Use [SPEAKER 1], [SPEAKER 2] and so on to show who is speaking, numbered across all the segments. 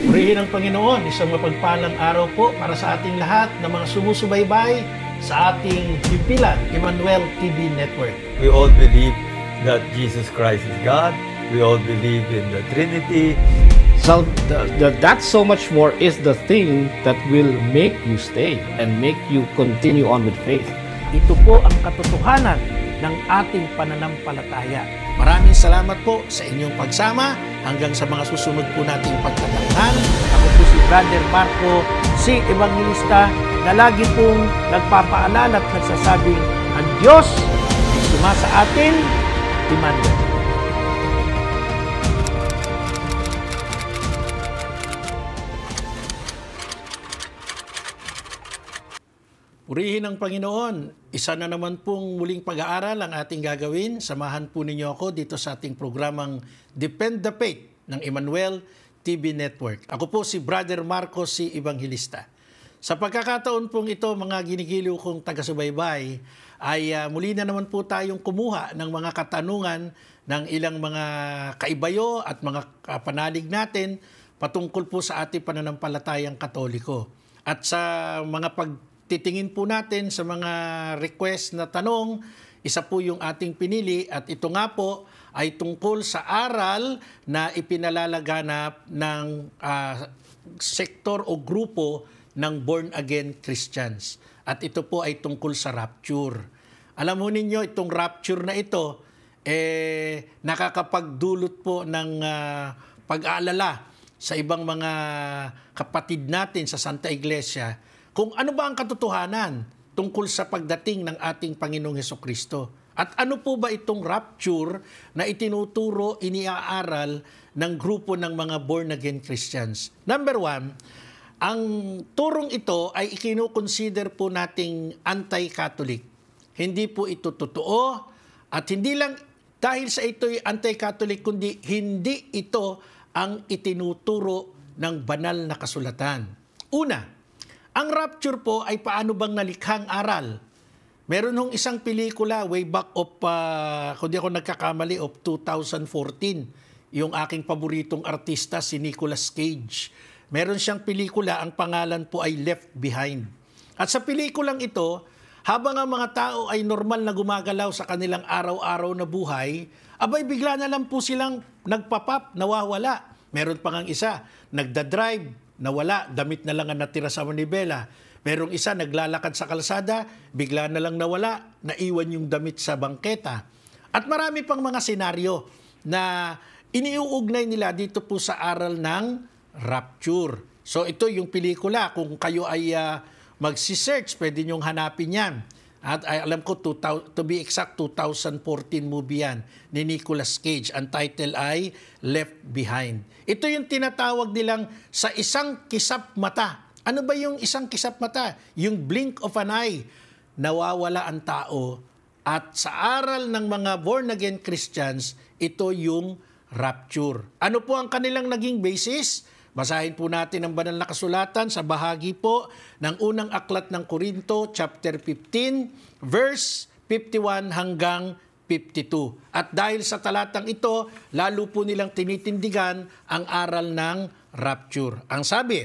[SPEAKER 1] Purihin ang Panginoon, isang mapagpalang araw po para sa ating lahat na mga sumusubaybay sa ating himpilan, Emmanuel TV Network.
[SPEAKER 2] We all believe that Jesus Christ is God. We all believe in the Trinity.
[SPEAKER 3] So that so much more is the thing that will make you stay and make you continue on with faith.
[SPEAKER 1] Ito po ang katotohanan ng ating pananampalataya. Maraming salamat po sa inyong pagsama hanggang sa mga susunod po nating pagtatanghal. Ako po si Brother Marco, si Evangelista, na lagi pong nagpapaalala at nagsasabing ang Diyos ay sumasa atin, Emmanuel. Purihin ang Panginoon. Isa na naman pong muling pag-aaral ang ating gagawin. Samahan po ninyo ako dito sa ating programang Defend the Faith ng Emmanuel TV Network. Ako po si Brother Marco, si Evangelista. Sa pagkakataon pong ito, mga ginigiliw kong taga-subaybay, ay muli na naman po tayong kumuha ng mga katanungan ng ilang mga kaibayo at mga panalig natin patungkol po sa ating pananampalatayang Katoliko. At sa mga titingin po natin sa mga request na tanong, isa po yung ating pinili at ito nga po ay tungkol sa aral na ipinalalaganap ng sektor o grupo ng born-again Christians. At ito po ay tungkol sa rapture. Alam mo ninyo, itong rapture na ito, nakakapagdulot po ng pag-aalala sa ibang mga kapatid natin sa Santa Iglesia kung ano ba ang katotohanan tungkol sa pagdating ng ating Panginoong Hesukristo. At ano po ba itong rapture na itinuturo, iniaaral ng grupo ng mga born-again Christians? Number one, ang turong ito ay ikinukonsider po nating anti-Catholic. Hindi po ito totoo at hindi lang dahil sa ito'y anti-Catholic, kundi hindi ito ang itinuturo ng banal na kasulatan. Una, ang rapture po ay paano bang nalikhang aral? Meron hong isang pelikula way back of, kung di ako nagkakamali, of 2014. Yung aking paboritong artista, si Nicolas Cage. Meron siyang pelikula, ang pangalan po ay Left Behind. At sa pelikulang ito, habang ang mga tao ay normal na gumagalaw sa kanilang araw-araw na buhay, abay bigla na lang po silang nagpapap, nawawala. Meron pa ngang isa, nagdadrive, nawala, damit na lang ang natira sa manibela. Merong isa, naglalakad sa kalsada, bigla na lang nawala, naiwan yung damit sa bangketa. At marami pang mga senaryo na iniuugnay nila dito po sa aral ng rapture. So ito yung pelikula, kung kayo ay magsi-search, pwede nyong hanapin yan. At alam ko, to be exact, 2014 movie yan ni Nicolas Cage. Ang title ay Left Behind. Ito yung tinatawag nilang sa isang kisap mata. Ano ba yung isang kisap mata? Yung blink of an eye. Nawawala ang tao. At sa aral ng mga born-again Christians, ito yung rapture. Ano po ang kanilang naging basis? Basahin po natin ang banal na kasulatan sa bahagi po ng unang aklat ng Korinto, chapter 15, verse 51 hanggang 52. At dahil sa talatang ito, lalo po nilang tinitindigan ang aral ng rapture. Ang sabi,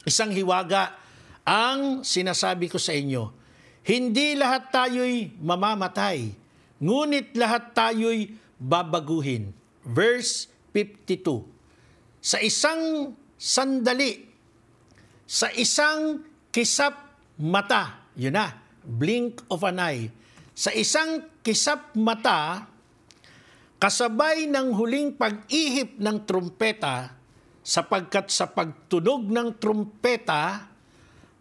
[SPEAKER 1] isang hiwaga ang sinasabi ko sa inyo, hindi lahat tayo'y mamamatay, ngunit lahat tayo'y babaguhin. Verse 52. Sa isang sandali, sa isang kisap mata, yun na, blink of an eye, sa isang kisap mata, kasabay ng huling pag-ihip ng trumpeta, sapagkat sa pagtunog ng trumpeta,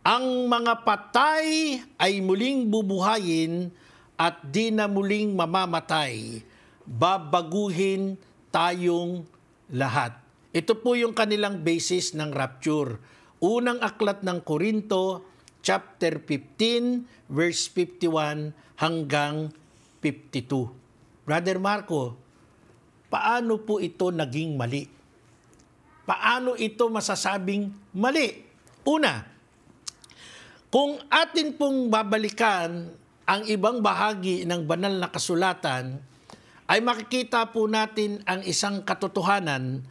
[SPEAKER 1] ang mga patay ay muling bubuhayin at di na muling mamamatay. Babaguhin tayong lahat. Ito po yung kanilang basis ng rapture. Unang aklat ng Korinto, chapter 15, verse 51 hanggang 52. Brother Marco, paano po ito naging mali? Paano ito masasabing mali? Una, kung atin pong babalikan ang ibang bahagi ng banal na kasulatan, ay makikita po natin ang isang katotohanan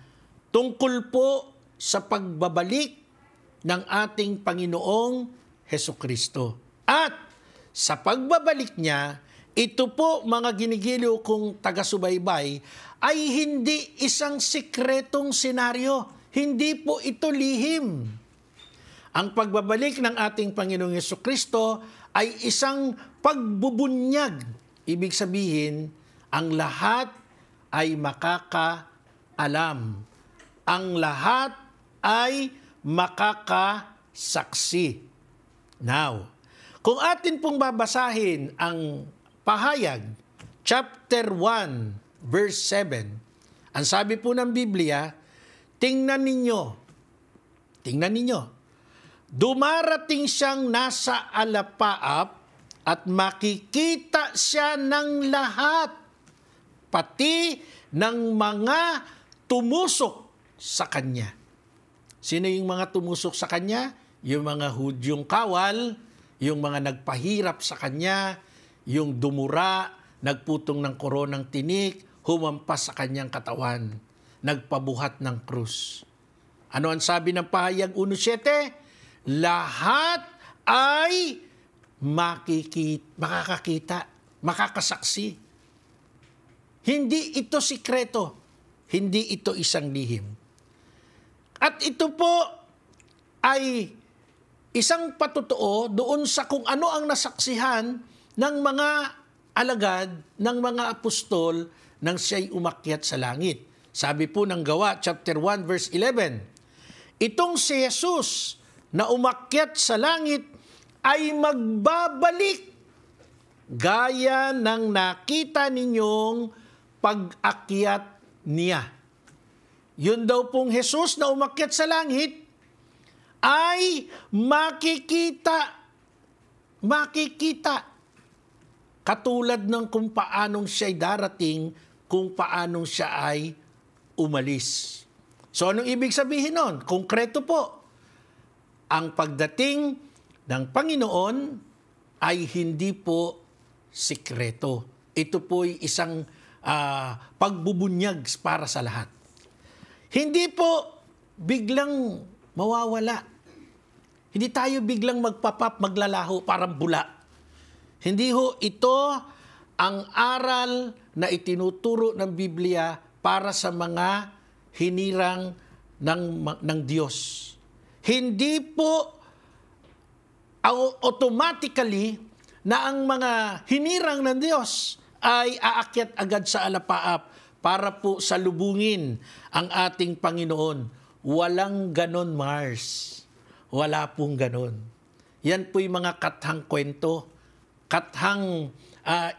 [SPEAKER 1] tungkol po sa pagbabalik ng ating Panginoong Hesukristo. At sa pagbabalik niya, ito po mga ginigiliw kong taga-subaybay ay hindi isang sikretong senaryo. Hindi po ito lihim. Ang pagbabalik ng ating Panginoong Hesukristo ay isang pagbubunyag. Ibig sabihin, ang lahat ay makakaalam. Ang lahat ay makakasaksi. Now, kung atin pong babasahin ang Pahayag, chapter 1, verse 7, ang sabi po ng Biblia, tingnan ninyo, dumarating siyang nasa alapaap at makikita siya ng lahat, pati ng mga tumusok sa Kanya. Sino yung mga tumusok sa Kanya? Yung mga Hudyong kawal, yung mga nagpahirap sa Kanya, yung dumura, nagputong ng koronang tinik, humampas sa Kanyang katawan, nagpabuhat ng krus. Ano ang sabi ng Pahayag 1:7? Lahat ay makakakita, makakasaksi. Hindi ito sikreto, hindi ito isang lihim. At ito po ay isang patotoo doon sa kung ano ang nasaksihan ng mga alagad, ng mga apostol nang siya'y umakyat sa langit. Sabi po ng Gawa, chapter 1, verse 11, itong si Jesus na umakyat sa langit ay magbabalik gaya ng nakita ninyong pag-akyat niya. Yun daw pong Jesus na umakyat sa langit ay makikita. Katulad ng kung paanong siya'y darating, kung paanong siya ay umalis. So anong ibig sabihin nun? Konkreto po. Ang pagdating ng Panginoon ay hindi po sikreto. Ito po'y isang pagbubunyag para sa lahat. Hindi po biglang mawawala. Hindi tayo biglang magpapap, maglalaho, parang bula. Hindi ho ito ang aral na itinuturo ng Biblia para sa mga hinirang ng Diyos. Hindi po automatically na ang mga hinirang ng Diyos ay aakyat agad sa alapaap para po salubungin ang ating Panginoon. Walang ganon, Mars. Wala pong ganon. Yan po'y mga kathang kwento, kathang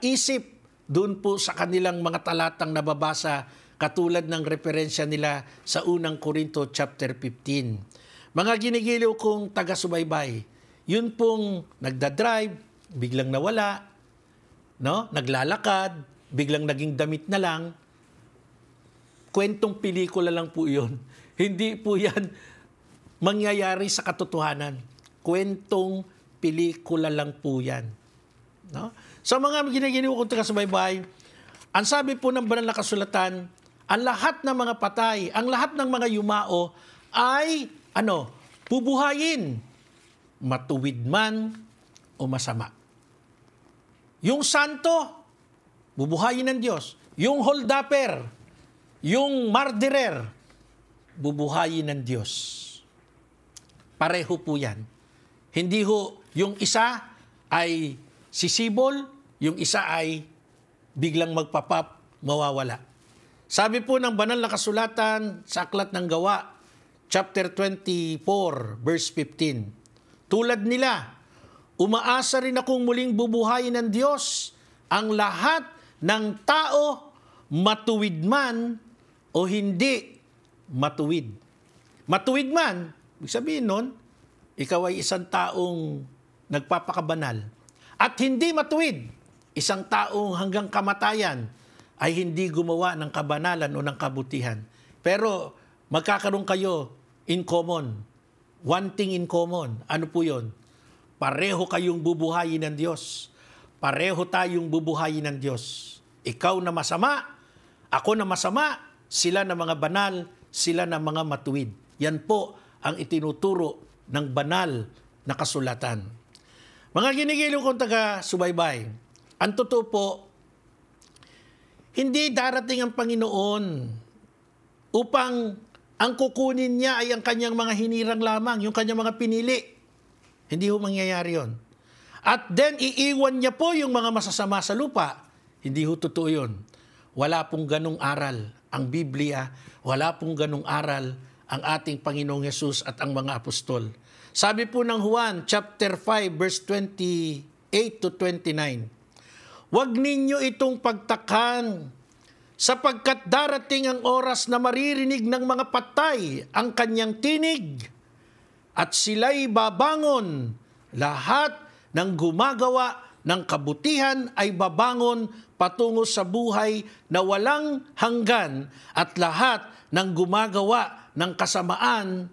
[SPEAKER 1] isip doon po sa kanilang mga talatang nababasa, katulad ng referensya nila sa unang Korinto chapter 15. Mga ginigiliw kong taga-subaybay, yun pong nagdadrive, biglang nawala, no? Naglalakad, biglang naging damit na lang. Kwentong pelikula lang po yun. Hindi po yan mangyayari sa katotohanan. Kwentong pelikula lang po yan. No? Sa mga ginigiliw kong taga-subaybay, ang sabi po ng banal na kasulatan, ang lahat ng mga patay, ang lahat ng mga yumao ay bubuhayin, matuwid man o masama. Yung santo, bubuhayin ng Diyos. Yung holdapper, yung murderer, bubuhayin ng Diyos. Pareho po yan. Hindi ho, yung isa ay sisibol, yung isa ay biglang magpapap, mawawala. Sabi po ng banal na kasulatan sa Aklat ng Gawa, chapter 24, verse 15. Tulad nila, umaasa rin akong muling bubuhayin ng Diyos ang lahat ng tao, matuwid man o hindi matuwid. Matuwid man, ibig sabihin nun, ikaw ay isang taong nagpapakabanal. At hindi matuwid, isang taong hanggang kamatayan ay hindi gumawa ng kabanalan o ng kabutihan. Pero magkakaroon kayo in common. One thing in common. Ano po yun? Pareho kayong bubuhayin ng Diyos. pareho tayong bubuhayin ng Diyos. Ikaw na masama, ako na masama, sila na mga banal, sila na mga matuwid. Yan po ang itinuturo ng banal na kasulatan. Mga ginigiliw kong taga-subaybay, ang totoo po, hindi darating ang Panginoon upang ang kukunin niya ay ang kanyang mga hinirang lamang, yung kanyang mga pinili. Hindi ho mangyayari yun. At then, iiwan niya po yung mga masasama sa lupa. Hindi ho totoo yun. Wala pong ganong aral ang Biblia, wala pong ganong aral ang ating Panginoong Hesus at ang mga apostol. Sabi po ng Juan, chapter 5, verse 28 to 29, "Huwag ninyo itong pagtakhan, sapagkat darating ang oras na maririnig ng mga patay ang kanyang tinig, at sila'y babangon. Lahat ng gumagawa ng kabutihan ay babangon patungo sa buhay na walang hanggan, at lahat ng gumagawa ng kasamaan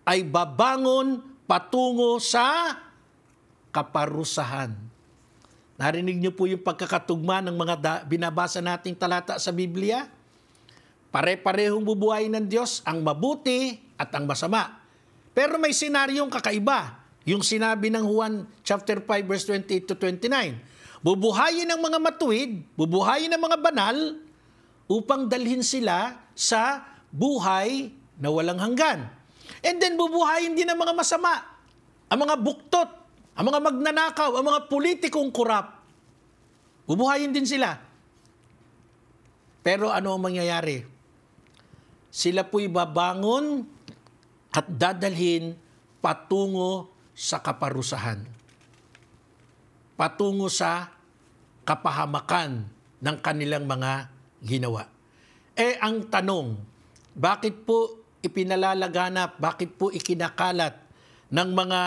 [SPEAKER 1] ay babangon patungo sa kaparusahan." Narinig niyo po yung pagkakatugma ng mga binabasa nating talata sa Biblia? Pare-parehong bubuhayin ng Diyos, ang mabuti at ang masama. Pero may senaryong kakaiba. Yung sinabi ng Juan chapter 5 verse 28 to 29. Bubuhayin ng mga matuwid, bubuhayin ng mga banal, upang dalhin sila sa buhay na walang hanggan. And then bubuhayin din ng mga masama, ang mga buktot, ang mga magnanakaw, ang mga politikong kurap. Bubuhayin din sila. Pero ano ang mangyayari? Sila po'y babangon at dadalhin patungo sa kaparusahan. Patungo sa kapahamakan ng kanilang mga ginawa. Ang tanong, bakit po ipinalalaganap, bakit po ikinakalat ng mga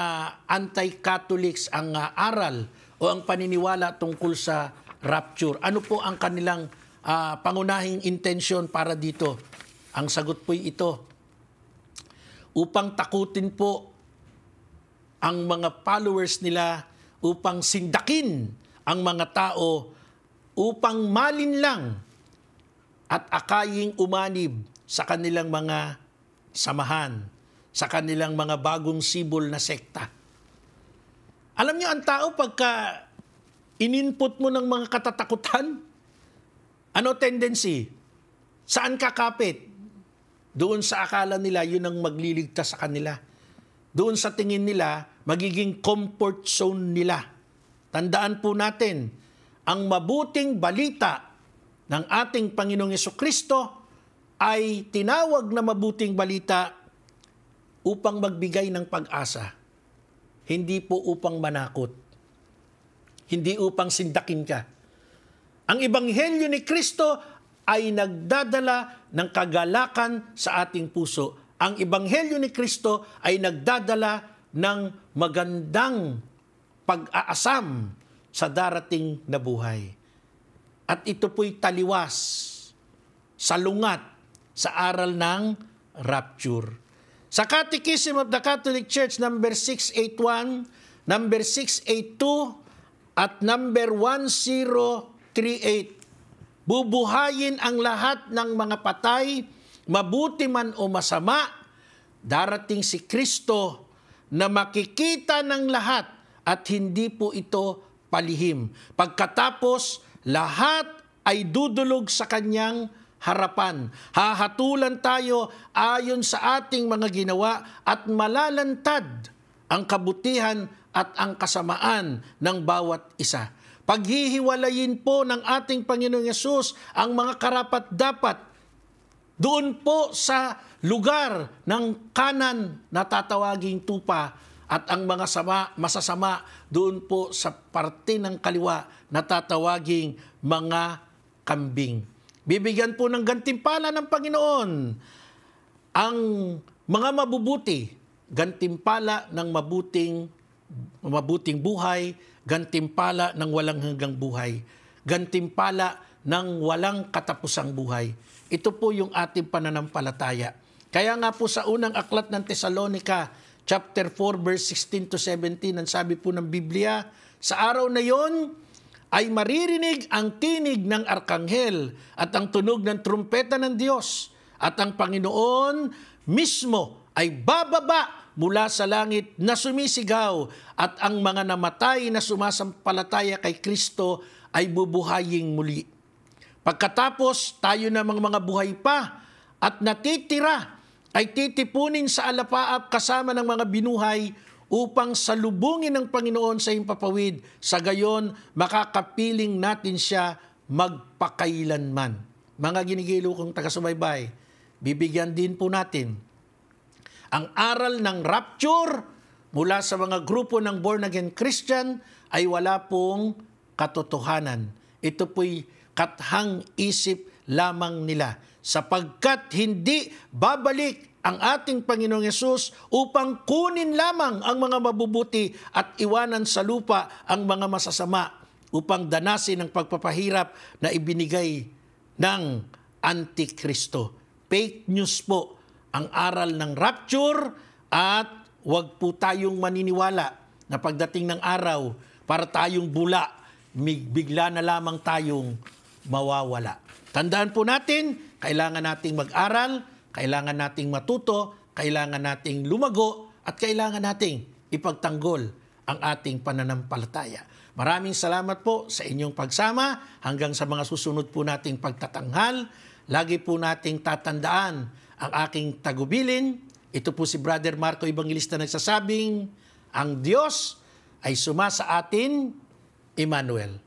[SPEAKER 1] anti-Catholics ang aral o ang paniniwala tungkol sa rapture? Ano po ang kanilang pangunahing intensyon para dito? Ang sagot po'y ito, upang takutin po ang mga followers nila, upang sindakin ang mga tao, upang malinlang at akaying umanib sa kanilang mga samahan, sa kanilang mga bagong sibol na sekta. Alam niyo, ang tao pagka in-input mo ng mga katatakutan, ano tendency? Saan kakapit? Doon sa akala nila, yun ang magliligtas sa kanila. Doon sa tingin nila, magiging comfort zone nila. Tandaan po natin, ang mabuting balita ng ating Panginoong Jesucristo ay tinawag na mabuting balita upang magbigay ng pag-asa. Hindi po upang manakot. Hindi upang sindakin ka. Ang Ebanghelyo ni Kristo ay nagdadala ng kagalakan sa ating puso. Ang Ebanghelyo ni Kristo ay nagdadala ng magandang pag-aasam sa darating na buhay. At ito po'y taliwas, salungat sa aral ng rapture. Sa Catechism of the Catholic Church, number 681, number 682, at number 1038, bubuhayin ang lahat ng mga patay, mabuti man o masama. Darating si Kristo na makikita ng lahat at hindi po ito palihim. Pagkatapos, lahat ay dudulog sa kanyang harapan. Hahatulan tayo ayon sa ating mga ginawa at malalantad ang kabutihan at ang kasamaan ng bawat isa. Paghihiwalayin po ng ating Panginoong Yesus ang mga karapat-dapat doon po sa lugar ng kanan na tatawaging tupa, at ang mga masasama doon po sa parte ng kaliwa na tatawaging mga kambing. Bibigyan po ng gantimpala ng Panginoon ang mga mabubuti, gantimpala ng mabuting buhay, gantimpala ng walang hanggang buhay, gantimpala ng walang katapusang buhay. Ito po yung ating pananampalataya. Kaya nga po sa unang aklat ng Tesalonica, chapter 4, verse 16 to 17, ang sabi po ng Biblia, sa araw na yon, ay maririnig ang tinig ng arkanghel at ang tunog ng trumpeta ng Diyos, at ang Panginoon mismo ay bababa mula sa langit na sumisigaw, at ang mga namatay na sumasampalataya kay Kristo ay bubuhayin muli. Pagkatapos tayo namang mga buhay pa at natitira ay titipunin sa alapaap kasama ng mga binuhay upang salubungin ng Panginoon sa himpapawid, sa gayon makakapiling natin siya magpakailanman. Mga ginigilo kong taga-subaybay, bibigyan din po natin ang aral ng rapture mula sa mga grupo ng born-again Christian ay wala pong katotohanan. Ito po'y kathang isip lamang nila, sapagkat hindi babalik ang ating Panginoong Yesus upang kunin lamang ang mga mabubuti at iwanan sa lupa ang mga masasama, upang danasin ang pagpapahirap na ibinigay ng Antikristo. Fake news po ang aral ng rapture, at huwag po tayong maniniwala na pagdating ng araw, para tayong bula, bigla na lamang tayong mawawala. Tandaan po natin, kailangan nating mag-aral, kailangan nating matuto, kailangan nating lumago, at kailangan nating ipagtanggol ang ating pananampalataya. Maraming salamat po sa inyong pagsama. Hanggang sa mga susunod po nating pagtatanghal, lagi po nating tatandaan ang aking tagubilin. Ito po si Brother Marco Evangelista nagsasabing, ang Diyos ay sumasa atin, Emmanuel.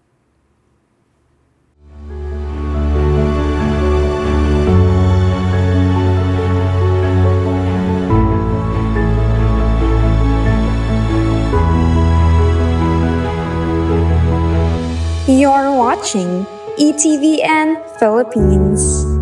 [SPEAKER 4] You're watching ETVN Philippines.